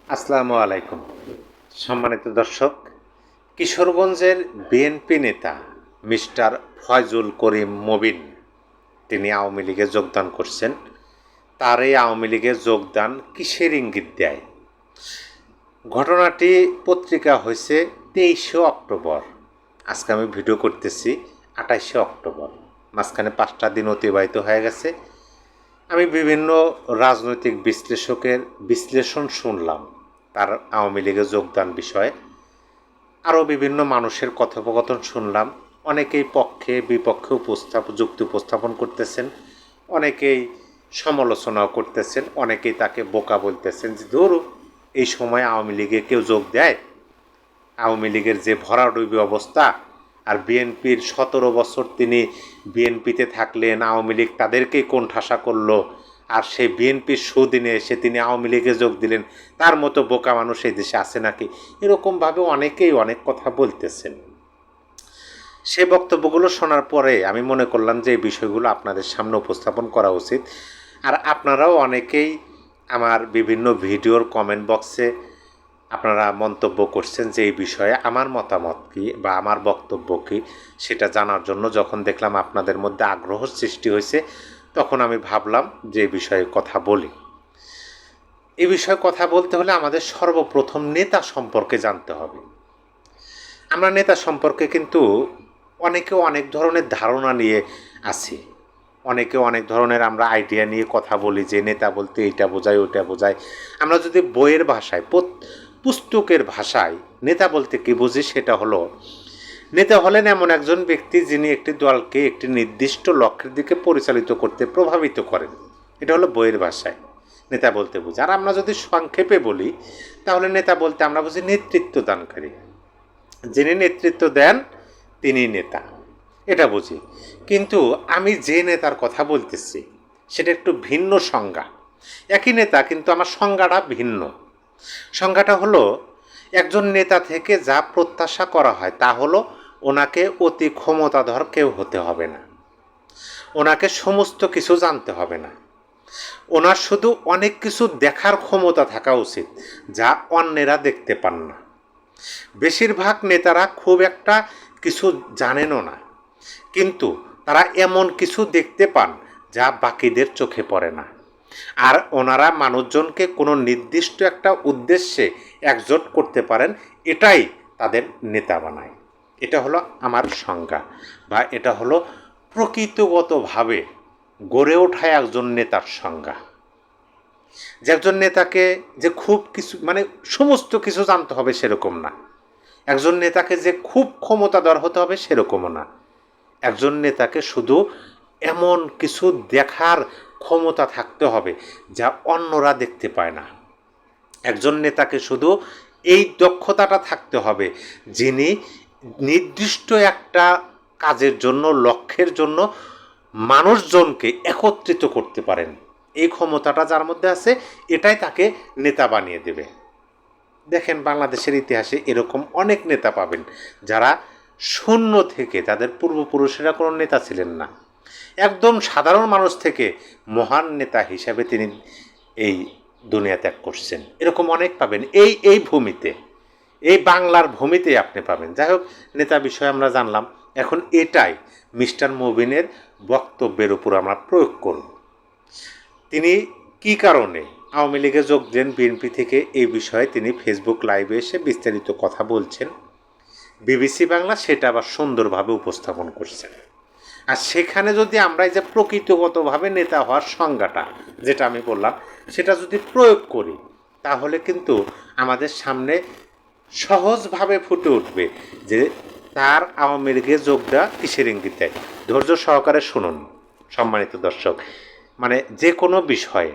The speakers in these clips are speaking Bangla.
আসসালামু আলাইকুম। সম্মানিত দর্শক, কিশোরগঞ্জের বিএনপি নেতা মিস্টার ফয়জুল করিম মবিন তিনি আওয়ামী লীগে যোগদান করছেন। তার এই আওয়ামী লীগে যোগদান কিসের ইঙ্গিত দেয়? ঘটনাটি পত্রিকা হয়েছে 23শে অক্টোবর। আজকে আমি ভিডিও করতেছি 28শে অক্টোবর। মাঝখানে 5টা দিন অতিবাহিত হয়ে গেছে। আমি বিভিন্ন রাজনৈতিক বিশ্লেষকের বিশ্লেষণ শুনলাম তার আওয়ামী লীগে যোগদান বিষয়ে। আরও বিভিন্ন মানুষের কথোপকথন শুনলাম। অনেকেই পক্ষে বিপক্ষে যুক্তি উপস্থাপন করতেছেন, অনেকেই সমালোচনাও করতেছেন, অনেকেই তাকে বোকা বলতেছেন যে ধরো এই সময় আওয়ামী লীগে কেউ যোগ দেয়? আওয়ামী লীগের যে ভরাডুবি অবস্থা, আর বিএনপির 17 বছর তিনি বিএনপিতে থাকলেন, আওয়ামী লীগ তাদেরকেই কোণঠাসা করলো, আর সেই বিএনপির সুদিনে এসে তিনি আওয়ামী লীগে যোগ দিলেন, তার মতো বোকা মানুষ এই দেশে আছে নাকি? এরকমভাবে অনেকেই অনেক কথা বলতেছেন। সে বক্তব্যগুলো শোনার পরে আমি মনে করলাম যে এই বিষয়গুলো আপনাদের সামনে উপস্থাপন করা উচিত। আর আপনারাও অনেকেই আমার বিভিন্ন ভিডিওর কমেন্ট বক্সে আপনারা মন্তব্য করছেন যে এই বিষয়ে আমার মতামত কী বা আমার বক্তব্য কী সেটা জানার জন্য যখন দেখলাম আপনাদের মধ্যে আগ্রহ সৃষ্টি হয়েছে, তখন আমি ভাবলাম যে এই বিষয়ে কথা বলি। এই বিষয়ে কথা বলতে হলে আমাদের সর্বপ্রথম নেতা সম্পর্কে জানতে হবে। আমরা নেতা সম্পর্কে কিন্তু অনেকে অনেক ধরনের ধারণা নিয়ে আছি, অনেকে অনেক ধরনের আমরা আইডিয়া নিয়ে কথা বলি যে নেতা বলতে এইটা বোঝায় ওইটা বোঝায়। আমরা যদি বইয়ের ভাষায় পুস্তকের ভাষায় নেতা বলতে কী বুঝি, সেটা হলো নেতা হলেন এমন একজন ব্যক্তি যিনি একটি দলকে একটি নির্দিষ্ট লক্ষ্যের দিকে পরিচালিত করতে প্রভাবিত করেন। এটা হলো বইয়ের ভাষায় নেতা বলতে বুঝি। আর আমরা যদি সংক্ষেপে বলি তাহলে নেতা বলতে আমরা বুঝি নেতৃত্ব দানকারী। যিনি নেতৃত্ব দেন তিনি নেতা, এটা বুঝি। কিন্তু আমি যে নেতার কথা বলতেছি সেটা একটু ভিন্ন সংজ্ঞা। একই নেতা কিন্তু আমার সংজ্ঞাটা ভিন্ন। সংজ্ঞাটা হলো একজন নেতা থেকে যা প্রত্যাশা করা হয় তা হলো ওনাকে অতি ক্ষমতাধর কেউ হতে হবে না, ওনাকে সমস্ত কিছু জানতে হবে না, ওনার শুধু অনেক কিছু দেখার ক্ষমতা থাকা উচিত যা অন্যেরা দেখতে পান না। বেশিরভাগ নেতারা খুব একটা কিছু জানেনও না, কিন্তু তারা এমন কিছু দেখতে পান যা বাকিদের চোখে পড়ে না। আর ওনারা মানুষজনকে কোনো নির্দিষ্ট একটা উদ্দেশ্যে একজোট করতে পারেন, এটাই তাদের নেতা বানায়। এটা হলো আমার সংজ্ঞা, বা এটা হলো প্রকৃতিগতভাবে গড়ে ওঠা একজন নেতার সংজ্ঞা। যে একজন নেতাকে যে খুব কিছু মানে সমস্ত কিছু জানতে হবে সেরকম না, একজন নেতাকে যে খুব ক্ষমতাধর হতে হবে সেরকমও না। একজন নেতাকে শুধু এমন কিছু দেখার ক্ষমতা থাকতে হবে যা অন্যরা দেখতে পায় না। একজন নেতাকে শুধু এই দক্ষতাটা থাকতে হবে যিনি নির্দিষ্ট একটা কাজের জন্য, লক্ষ্যের জন্য মানুষজনকে একত্রিত করতে পারেন। এই ক্ষমতাটা যার মধ্যে আছে এটাই তাকে নেতা বানিয়ে দেবে। দেখেন বাংলাদেশের ইতিহাসে এরকম অনেক নেতা পাবেন যারা শূন্য থেকে, তাদের পূর্বপুরুষেরা কোনো নেতা ছিলেন না, একদম সাধারণ মানুষ থেকে মহান নেতা হিসাবে তিনি এই দুনিয়া ত্যাগ করছেন। এরকম অনেক পাবেন এই ভূমিতে, এই বাংলার ভূমিতে আপনি পাবেন। যাই হোক, নেতা বিষয়ে আমরা জানলাম। এখন এটাই মিস্টার মুবিনের বক্তব্যের উপর আমরা প্রয়োগ করব। তিনি কি কারণে আওয়ামী লীগে যোগ দেন বিএনপি থেকে, এই বিষয়ে তিনি ফেসবুক লাইভে এসে বিস্তারিত কথা বলছেন। বিবিসি বাংলা সেটা আবার সুন্দরভাবে উপস্থাপন করছেন। আর সেখানে যদি আমরা এই যে প্রকৃতিগতভাবে নেতা হওয়ার সংজ্ঞাটা যেটা আমি বললাম সেটা যদি প্রয়োগ করি, তাহলে কিন্তু আমাদের সামনে সহজভাবে ফুটে উঠবে যে তার আওয়ামী লীগে যোগ দেওয়া কিসের ইঙ্গিত দেয়। ধৈর্য সহকারে শুনুন সম্মানিত দর্শক। মানে যে কোনো বিষয়ে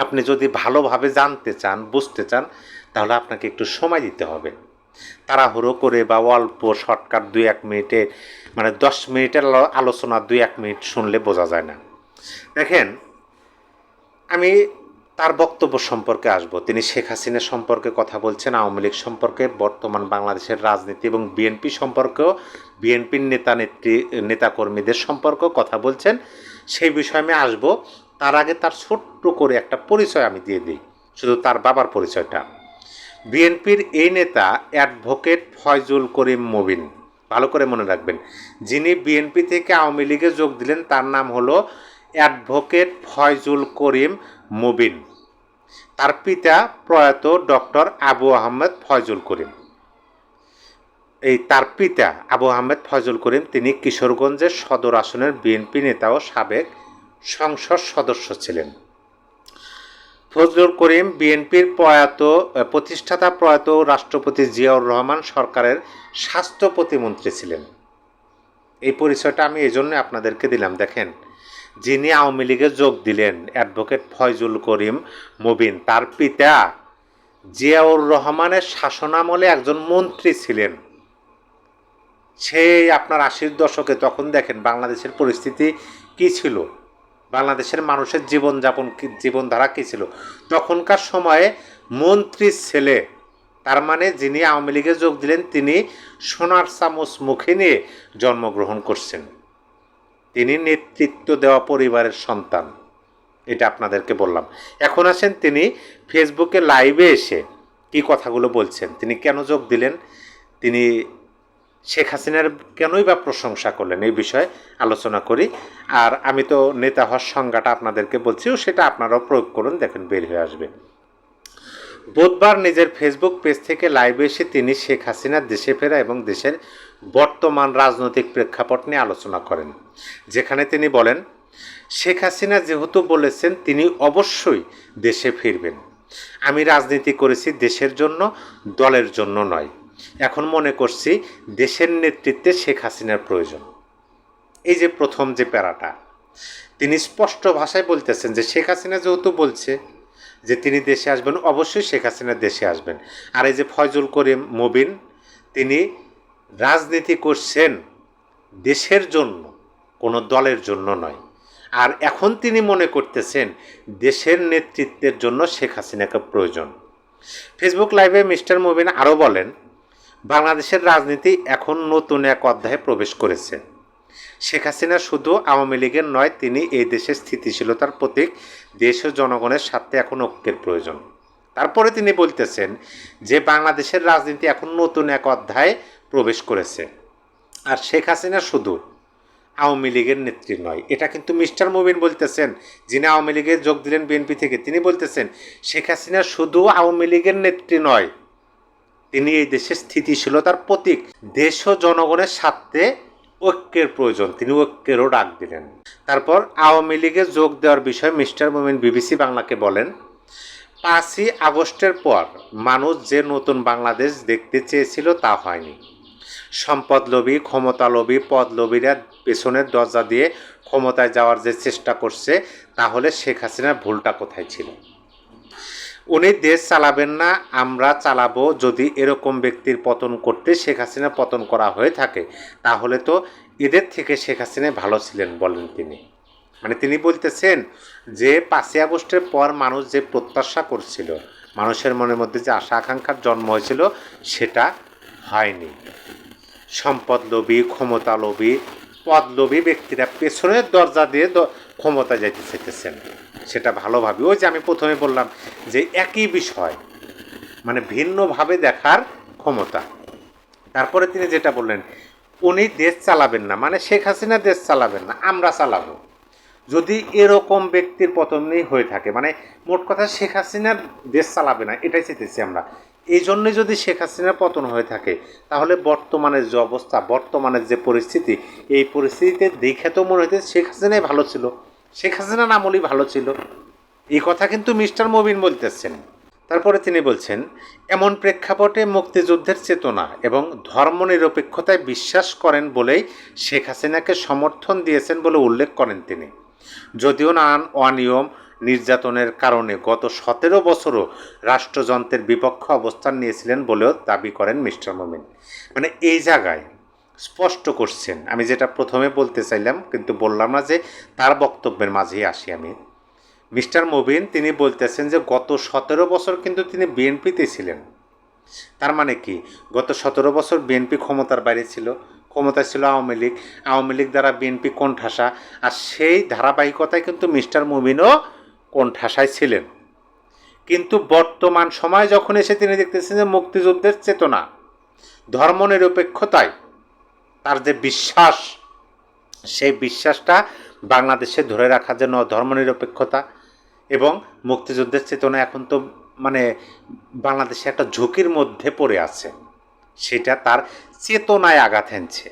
আপনি যদি ভালোভাবে জানতে চান, বুঝতে চান, তাহলে আপনাকে একটু সময় দিতে হবে। তাড়াহুড়ো করে বা অল্প শর্টকাট 2-1 মিনিটে, মানে 10 মিনিটের আলোচনা 2-1 মিনিট শুনলে বোঝা যায় না। দেখেন, আমি তার বক্তব্য সম্পর্কে আসব। তিনি শেখ হাসিনা সম্পর্কে কথা বলছেন, আওয়ামী লীগ সম্পর্কে, বর্তমান বাংলাদেশের রাজনীতি এবং বিএনপি সম্পর্কেও, বিএনপির নেতাকর্মীদের সম্পর্কেও কথা বলছেন। সেই বিষয়ে আমি আসব। তার আগে তার ছোট্ট করে একটা পরিচয় আমি দিয়ে দিই। শুধু তার বাবার পরিচয়টা। বিএনপির এই নেতা অ্যাডভোকেট ফয়জুল করিম মুবিন, ভালো করে মনে রাখবেন, যিনি বিএনপি থেকে আওয়ামী লীগে যোগ দিলেন তার নাম হলো অ্যাডভোকেট ফয়জুল করিম মুবিন। তার পিতা প্রয়াত ডক্টর আবু আহমেদ ফয়জুল করিম। তার পিতা আবু আহমেদ ফয়জুল করিম তিনি কিশোরগঞ্জের সদর আসনের বিএনপি নেতা ও সাবেক সংসদ সদস্য ছিলেন। ফজলুল করিম বিএনপির প্রতিষ্ঠাতা প্রয়াত রাষ্ট্রপতি জিয়াউর রহমান সরকারের স্বাস্থ্য প্রতিমন্ত্রী ছিলেন। এই পরিচয়টা আমি এই জন্য আপনাদেরকে দিলাম। দেখেন, যিনি আওয়ামী লীগে যোগ দিলেন অ্যাডভোকেট ফয়জুল করিম মুবিন, তার পিতা জিয়াউর রহমানের শাসনামলে একজন মন্ত্রী ছিলেন। সেই আপনার 80-র দশকে, তখন দেখেন বাংলাদেশের পরিস্থিতি কী ছিল, বাংলাদেশের মানুষের জীবনধারা কী ছিল। তখনকার সময়ে মন্ত্রীর ছেলে, তার মানে যিনি আওয়ামী লীগে যোগ দিলেন তিনি সোনার চামচ মুখে নিয়ে জন্মগ্রহণ করছেন। তিনি নেতৃত্ব দেওয়া পরিবারের সন্তান, এটা আপনাদেরকে বললাম। এখন আসেন তিনি ফেসবুকে লাইভে এসে কি কথাগুলো বলছেন, তিনি কেন যোগ দিলেন, তিনি শেখ হাসিনার কেনই বা প্রশংসা করলেন, এই বিষয়ে আলোচনা করি। আর আমি তো নেতা হওয়ার সংজ্ঞাটা আপনাদেরকে বলছি, সেটা আপনারাও প্রয়োগ করুন, দেখেন বের হয়ে আসবে। বুধবার নিজের ফেসবুক পেজ থেকে লাইভে এসে তিনি শেখ হাসিনার দেশে ফেরা এবং দেশের বর্তমান রাজনৈতিক প্রেক্ষাপট নিয়ে আলোচনা করেন, যেখানে তিনি বলেন, শেখ হাসিনা যেহেতু বলেছেন তিনি অবশ্যই দেশে ফিরবেন, আমি রাজনীতি করেছি দেশের জন্য, দলের জন্য নয়। এখন মনে করছি দেশের নেতৃত্বে শেখ হাসিনার প্রয়োজন। এই যে প্রথম যে প্যারাটা, তিনি স্পষ্ট ভাষায় বলতেছেন যে শেখ হাসিনা যেহেতু বলছে যে তিনি দেশে আসবেন, অবশ্যই শেখ হাসিনা দেশে আসবেন। আর এই যে ফয়জুল করিম মুবিন, তিনি রাজনীতি করছেন দেশের জন্য, কোনো দলের জন্য নয়। আর এখন তিনি মনে করতেছেন দেশের নেতৃত্বের জন্য শেখ হাসিনাকে প্রয়োজন। ফেসবুক লাইভে মিস্টার মুবিন আরও বলেন, বাংলাদেশের রাজনীতি এখন নতুন এক অধ্যায়ে প্রবেশ করেছে। শেখ হাসিনা শুধু আওয়ামী লীগের নয়, তিনি এই দেশের স্থিতিশীলতার প্রতীক। দেশ ও জনগণের স্বার্থে এখন ঐক্যের প্রয়োজন। তারপরে তিনি বলতেছেন যে বাংলাদেশের রাজনীতি এখন নতুন এক অধ্যায়ে প্রবেশ করেছে, আর শেখ হাসিনা শুধু আওয়ামী লীগের নেত্রী নয়। এটা কিন্তু মিস্টার মুবিন বলতেছেন, যিনি আওয়ামী লীগে যোগ দিলেন বিএনপি থেকে। তিনি বলতেছেন শেখ হাসিনা শুধু আওয়ামী লীগের নেত্রী নয়, তিনি এই দেশের স্থিতিশীলতার প্রতীক। দেশ ও জনগণের স্বার্থে ঐক্যের প্রয়োজন, তিনি ঐক্যেরও ডাক দিলেন। তারপর আওয়ামী লীগে যোগ দেওয়ার বিষয়ে মিস্টার মুবিন বিবিসি বাংলাকে বলেন, 5ই আগস্টের পর মানুষ যে নতুন বাংলাদেশ দেখতে চেয়েছিল তা হয়নি। সম্পদলোভী, ক্ষমতালোভী, পদলোভীরা পেছনের দরজা দিয়ে ক্ষমতায় যাওয়ার যে চেষ্টা করছে, তাহলে শেখ হাসিনার ভুলটা কোথায় ছিল? উনি দেশ চালাবেন না, আমরা চালাবো। যদি এরকম ব্যক্তির পতন করতে শেখ হাসিনা পতন করা হয়ে থাকে, তাহলে তো এদের থেকে শেখ হাসিনা ভালো ছিলেন, বলেন তিনি। মানে তিনি বলতেছেন যে 5ই আগস্টের পর মানুষ যে প্রত্যাশা করছিল, মানুষের মনের মধ্যে যে আশা আকাঙ্ক্ষার জন্ম হয়েছিল, সেটা হয়নি। সম্পদলোভী, ক্ষমতালোভী, পদলোভী ব্যক্তিরা পেছনের দরজা দিয়ে ক্ষমতা যাইতে চাইতেছেন, সেটা ভালোভাবে। ওই যে আমি প্রথমে বললাম যে একই বিষয়, মানে ভিন্নভাবে দেখার ক্ষমতা। তারপরে তিনি যেটা বললেন, উনি দেশ চালাবেন না, মানে শেখ হাসিনা দেশ চালাবেন না, আমরা চালাবো। যদি এরকম ব্যক্তির পতনই হয়ে থাকে, মানে মোট কথা শেখ হাসিনার দেশ চালাবে না, এটাই চাইতেছি আমরা। এই জন্যে যদি শেখ হাসিনার পতন হয়ে থাকে, তাহলে বর্তমানের যে অবস্থা, বর্তমানের যে পরিস্থিতি, এই পরিস্থিতিতে দেখে তো মনে হইতে শেখ হাসিনাই ভালো ছিল, শেখ হাসিনার আমলই ভালো ছিল। এই কথা কিন্তু মিস্টার মুবিন বলতেছেন। তারপরে তিনি বলছেন, এমন প্রেক্ষাপটে মুক্তিযুদ্ধের চেতনা এবং ধর্মনিরপেক্ষতায় বিশ্বাস করেন বলেই শেখ হাসিনাকে সমর্থন দিয়েছেন বলে উল্লেখ করেন তিনি। যদিও নানান অনিয়ম নির্যাতনের কারণে গত 17 বছরও রাষ্ট্রযন্ত্রের বিপক্ষে অবস্থান নিয়েছিলেন বলেও দাবি করেন মিস্টার মুবিন। মানে এই জায়গায় স্পষ্ট করছেন, আমি যেটা প্রথমে বলতে চাইলাম কিন্তু বললাম না, যে তার বক্তব্যের মাঝেই আসি আমি। মিস্টার মুবিন তিনি বলতেছেন যে গত 17 বছর কিন্তু তিনি বিএনপিতে ছিলেন। তার মানে কি, গত 17 বছর বিএনপি ক্ষমতার বাইরে ছিল, ক্ষমতায় ছিল আওয়ামী লীগ, আওয়ামী লীগ দ্বারা বিএনপি কোণঠাসা। আর সেই ধারাবাহিকতায় কিন্তু মিস্টার মুবিনও কোণঠাসায় ছিলেন। কিন্তু বর্তমান সময় যখন এসে তিনি দেখতেছেন যে মুক্তিযুদ্ধের চেতনা, ধর্মনিরপেক্ষতায় তার যে বিশ্বাস, সেই বিশ্বাসটা বাংলাদেশে ধরে রাখার জন্য ধর্মনিরপেক্ষতা এবং মুক্তিযুদ্ধের চেতনা এখন তো মানে বাংলাদেশে একটা ঝুঁকির মধ্যে পড়ে আছে, সেটা তার চেতনায় আঘাত হানছে,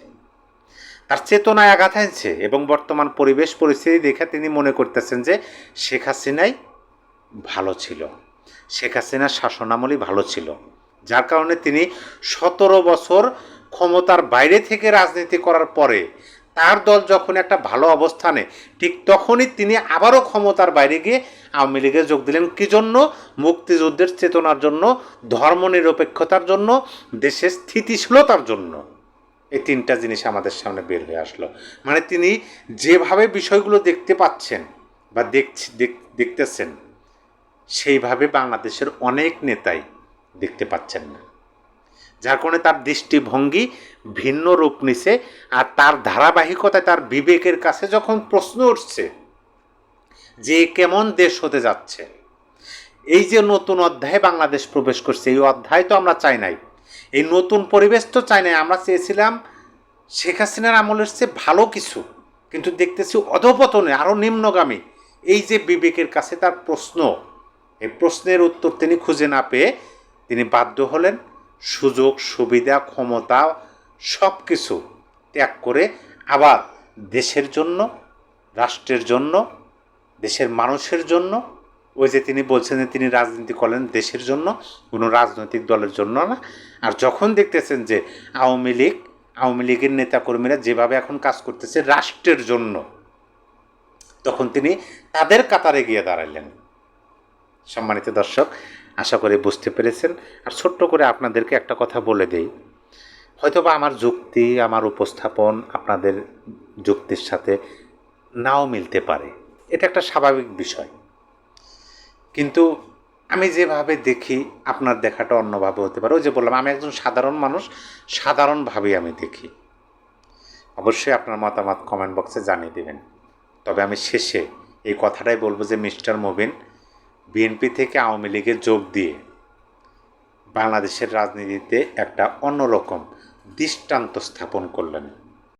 তার চেতনায় আঘাত হানছে। এবং বর্তমান পরিবেশ পরিস্থিতি দেখে তিনি মনে করতেছেন যে শেখ হাসিনাই ভালো ছিল, শেখ হাসিনার শাসনামলই ভালো ছিল, যার কারণে তিনি 17 বছর ক্ষমতার বাইরে থেকে রাজনীতি করার পরে তার দল যখন একটা ভালো অবস্থানে, ঠিক তখনই তিনি আবারও ক্ষমতার বাইরে গিয়ে আওয়ামী লীগে যোগ দিলেন। কী জন্য? মুক্তিযুদ্ধের চেতনার জন্য, ধর্মনিরপেক্ষতার জন্য, দেশের স্থিতিশীলতার জন্য। এই তিনটা জিনিস আমাদের সামনে বের হয়ে আসলো। মানে তিনি যেভাবে বিষয়গুলো দেখতে পাচ্ছেন বা দেখতেছেন, সেইভাবে বাংলাদেশের অনেক নেতাই দেখতে পাচ্ছেন না, যার কারণে তার দৃষ্টিভঙ্গি ভিন্ন রূপ নিছে। আর তার ধারাবাহিকতায় তার বিবেকের কাছে যখন প্রশ্ন উঠছে যে কেমন দেশ হতে যাচ্ছে, এই যে নতুন অধ্যায়ে বাংলাদেশ প্রবেশ করছে, এই অধ্যায় তো আমরা চাই নাই, এই নতুন পরিবেশ তো চাই নাই। আমরা চেয়েছিলাম শেখ হাসিনার আমলের চেয়ে ভালো কিছু, কিন্তু দেখতেছি অধপতনে আরও নিম্নগামী। এই যে বিবেকের কাছে তার প্রশ্ন, এই প্রশ্নের উত্তর তিনি খুঁজে না পেয়ে তিনি বাধ্য হলেন সুযোগ সুবিধা ক্ষমতা সব কিছু ত্যাগ করে আবার দেশের জন্য, রাষ্ট্রের জন্য, দেশের মানুষের জন্য, ওই যে তিনি বলছেন যে তিনি রাজনীতি করেন দেশের জন্য, কোনো রাজনৈতিক দলের জন্য না। আর যখন দেখতেছেন যে আওয়ামী লীগের নেতাকর্মীরা যেভাবে এখন কাজ করতেছে রাষ্ট্রের জন্য, তখন তিনি তাদের কাতারে গিয়ে দাঁড়ালেন। সম্মানিত দর্শক, আশা করি বুঝতে পেরেছেন। আর ছোট্ট করে আপনাদেরকে একটা কথা বলে দেই, হয়তোবা আমার যুক্তি, আমার উপস্থাপন আপনাদের যুক্তির সাথে নাও মিলতে পারে, এটা একটা স্বাভাবিক বিষয়। কিন্তু আমি যেভাবে দেখি আপনার দেখাটা অন্যভাবে হতে পারে। ওই যে বললাম, আমি একজন সাধারণ মানুষ, সাধারণভাবেই আমি দেখি। অবশ্যই আপনার মতামত কমেন্ট বক্সে জানিয়ে দেবেন। তবে আমি শেষে এই কথাটাই বলবো যে মিস্টার মুবিন বিএনপি থেকে আওয়ামী লীগে যোগ দিয়ে বাংলাদেশের রাজনীতিতে একটা অন্যরকম দৃষ্টান্ত স্থাপন করলেন।